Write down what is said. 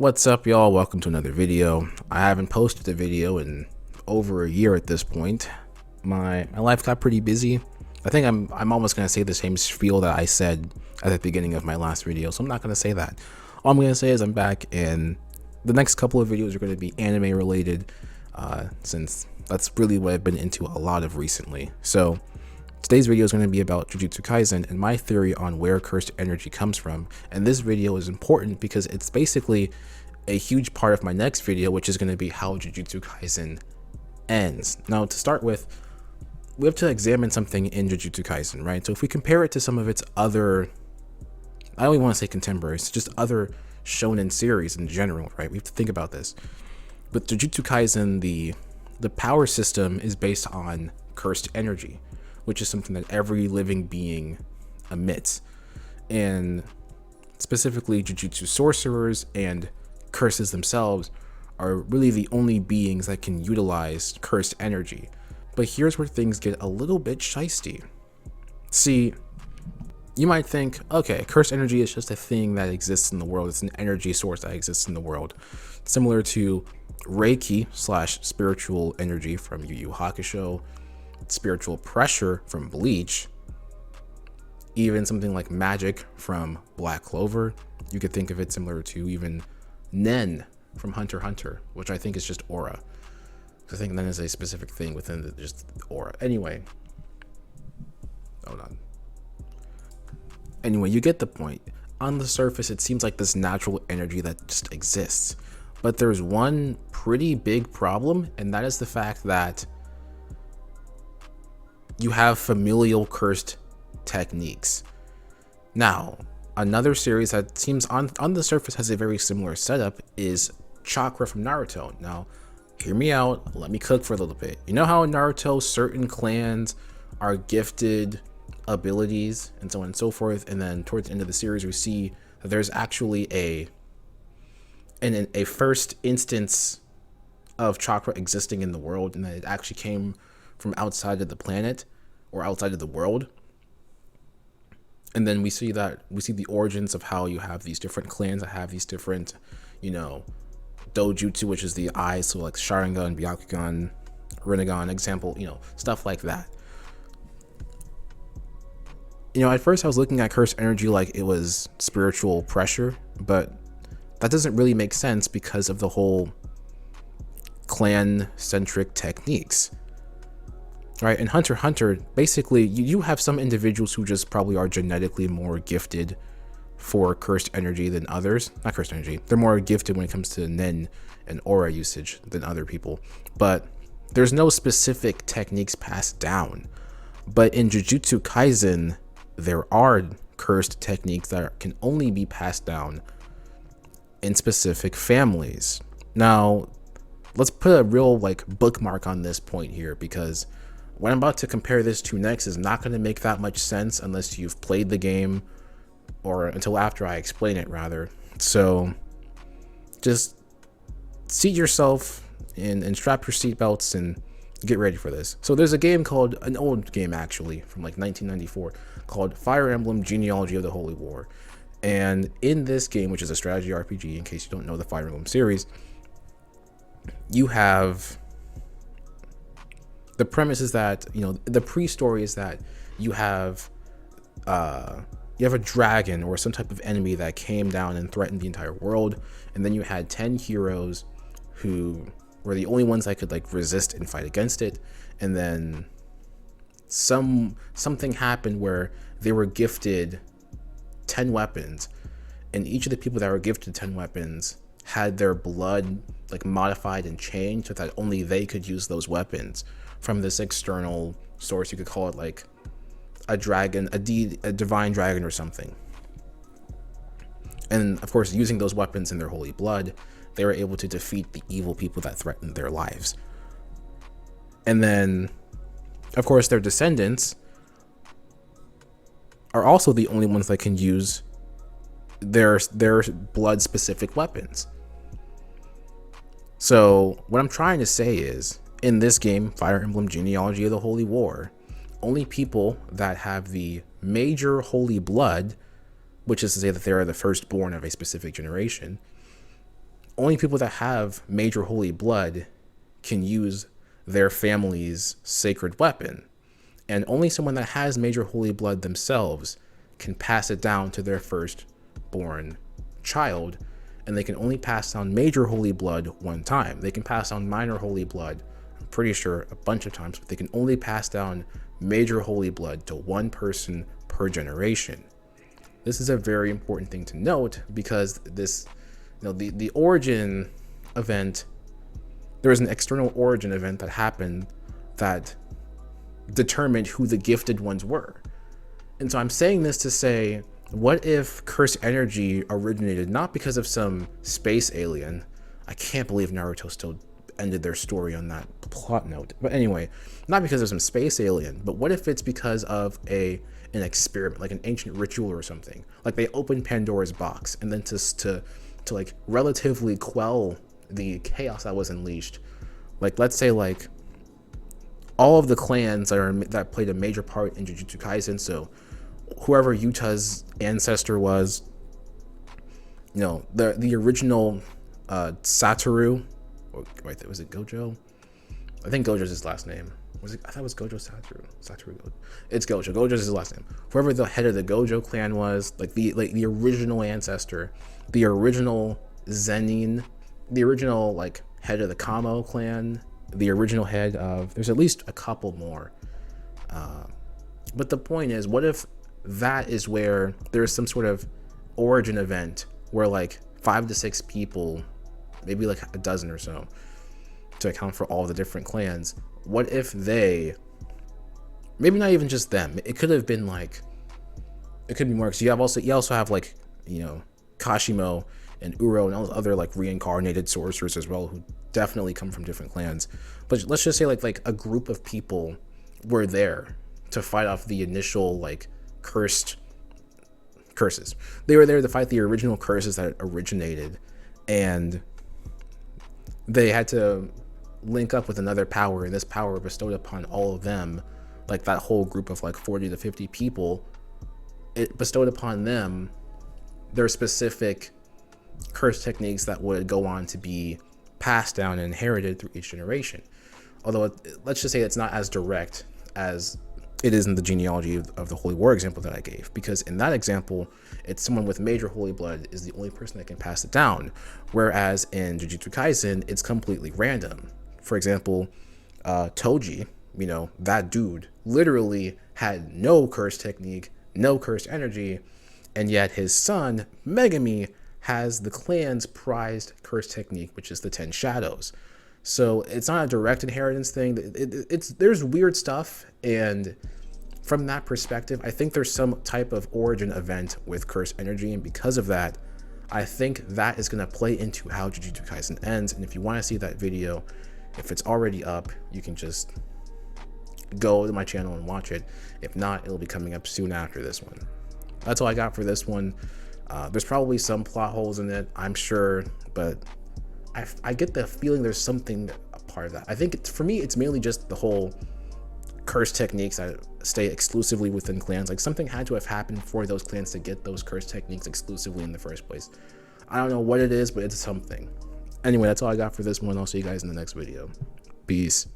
What's up, y'all? Welcome to another video. I haven't posted a video in over a year at this point. My life got pretty busy. I think I'm almost gonna say the same spiel that I said at the beginning of my last video, so I'm not gonna say that. All I'm gonna say is I'm back, and the next couple of videos are gonna be anime related, since that's really what I've been into a lot of recently. So today's video is going to be about Jujutsu Kaisen and my theory on where cursed energy comes from. And this video is important because it's basically a huge part of my next video, which is going to be how Jujutsu Kaisen ends. Now, to start with, we have to examine something in Jujutsu Kaisen, right? So if we compare it to some of its other, I don't even want to say contemporaries, just other shonen series in general, right? We have to think about this. With Jujutsu Kaisen, the power system is based on cursed energy, which is something that every living being emits. And specifically, Jujutsu sorcerers and curses themselves are really the only beings that can utilize cursed energy. But here's where things get a little bit shisty. See, you might think, okay, cursed energy is just a thing that exists in the world. It's an energy source that exists in the world. Similar to Reiki / spiritual energy from Yu Yu Hakusho, spiritual pressure from Bleach, even something like magic from Black Clover. You could think of it similar to even Nen from Hunter x Hunter, which I think is just aura. I think Nen is a specific thing within just aura. Anyway, hold on. Anyway, you get the point. On the surface, it seems like this natural energy that just exists. But there's one pretty big problem, and that is the fact that you have familial cursed techniques. Now, another series that seems on the surface has a very similar setup is Chakra from Naruto. Now, hear me out. Let me cook for a little bit. You know how in Naruto, certain clans are gifted abilities and so on and so forth, and then towards the end of the series, we see that there's actually a first instance of chakra existing in the world, and that it actually came from outside of the planet or outside of the world. And then we see the origins of how you have these different clans that have these different, dojutsu, which is the eyes, so like Sharingan, Byakugan, Rinnegan, example, stuff like that. At first I was looking at cursed energy like it was spiritual pressure, but that doesn't really make sense because of the whole clan-centric techniques. Right, in Hunter x Hunter, basically, you have some individuals who just probably are genetically more gifted for cursed energy than others. Not cursed energy. They're more gifted when it comes to Nen and aura usage than other people. But there's no specific techniques passed down. But in Jujutsu Kaisen, there are cursed techniques that can only be passed down in specific families. Now, let's put a real bookmark on this point here, because what I'm about to compare this to next is not going to make that much sense unless you've played the game, or until after I explain it, rather. So just seat yourself and strap your seatbelts and get ready for this. So there's a game called, an old game actually, from 1994, called Fire Emblem Genealogy of the Holy War. And in this game, which is a strategy RPG, in case you don't know the Fire Emblem series, you have, the premise is that, the pre-story is that you have a dragon or some type of enemy that came down and threatened the entire world, and then you had 10 heroes who were the only ones that could resist and fight against it. And then something happened where they were gifted 10 weapons, and each of the people that were gifted 10 weapons had their blood modified and changed so that only they could use those weapons from this external source. You could call it a dragon, a divine dragon or something. And of course, using those weapons in their holy blood, they were able to defeat the evil people that threatened their lives. And then, of course, their descendants are also the only ones that can use their blood specific weapons. So what I'm trying to say is, in this game, Fire Emblem Genealogy of the Holy War, only people that have the major holy blood, which is to say that they are the firstborn of a specific generation, only people that have major holy blood can use their family's sacred weapon. And only someone that has major holy blood themselves can pass it down to their firstborn child. And they can only pass down major holy blood one time. They can pass down minor holy blood, I'm pretty sure, a bunch of times, but they can only pass down major holy blood to one person per generation. This is a very important thing to note, because this, the origin event, there was an external origin event that happened that determined who the gifted ones were. And so I'm saying this to say, what if cursed energy originated not because of some space alien? I can't believe Naruto still ended their story on that plot note. But anyway, not because of some space alien, but what if it's because of an experiment, like an ancient ritual or something? Like they opened Pandora's box, and then to like relatively quell the chaos that was unleashed, like let's say like all of the clans that played a major part in Jujutsu Kaisen, so whoever Yuta's ancestor was, the original Satoru, wait, was it Gojo? I think Gojo's his last name. Was it? I thought it was Gojo Satoru. Gojo. It's Gojo. Gojo's his last name. Whoever the head of the Gojo clan was, like the original ancestor, the original Zenin, the original like head of the Kamo clan, the original head of, there's at least a couple more. But the point is, what if that is where there's some sort of origin event where like 5 to 6 people, maybe like a dozen or so, to account for all the different clans. What if they, maybe not even just them, it could have been like, it could be more, because you also have like, Kashimo and Uro and all those other like reincarnated sorcerers as well, who definitely come from different clans. But let's just say like a group of people were there to fight off the initial like curses. They were there to fight the original curses that originated, and they had to link up with another power, and this power bestowed upon all of them, like that whole group of like 40 to 50 people, it bestowed upon them their specific curse techniques that would go on to be passed down and inherited through each generation. Although let's just say it's not as direct as it is in the genealogy of the Holy War example that I gave, because in that example, it's someone with major holy blood is the only person that can pass it down, whereas in Jujutsu Kaisen, it's completely random. For example, Toji, that dude literally had no curse technique, no cursed energy, and yet his son, Megami, has the clan's prized curse technique, which is the 10 Shadows. So it's not a direct inheritance thing. There's weird stuff, and from that perspective, I think there's some type of origin event with cursed energy, and because of that, I think that is going to play into how Jujutsu Kaisen ends. And if you want to see that video, if it's already up, you can just go to my channel and watch it. If not, it'll be coming up soon after this one. That's all I got for this one. There's probably some plot holes in it, I'm sure, but I get the feeling there's something a part of that. I think for me, it's mainly just the whole curse techniques that stay exclusively within clans. Like something had to have happened for those clans to get those curse techniques exclusively in the first place. I don't know what it is, but it's something. Anyway, that's all I got for this one. I'll see you guys in the next video. Peace.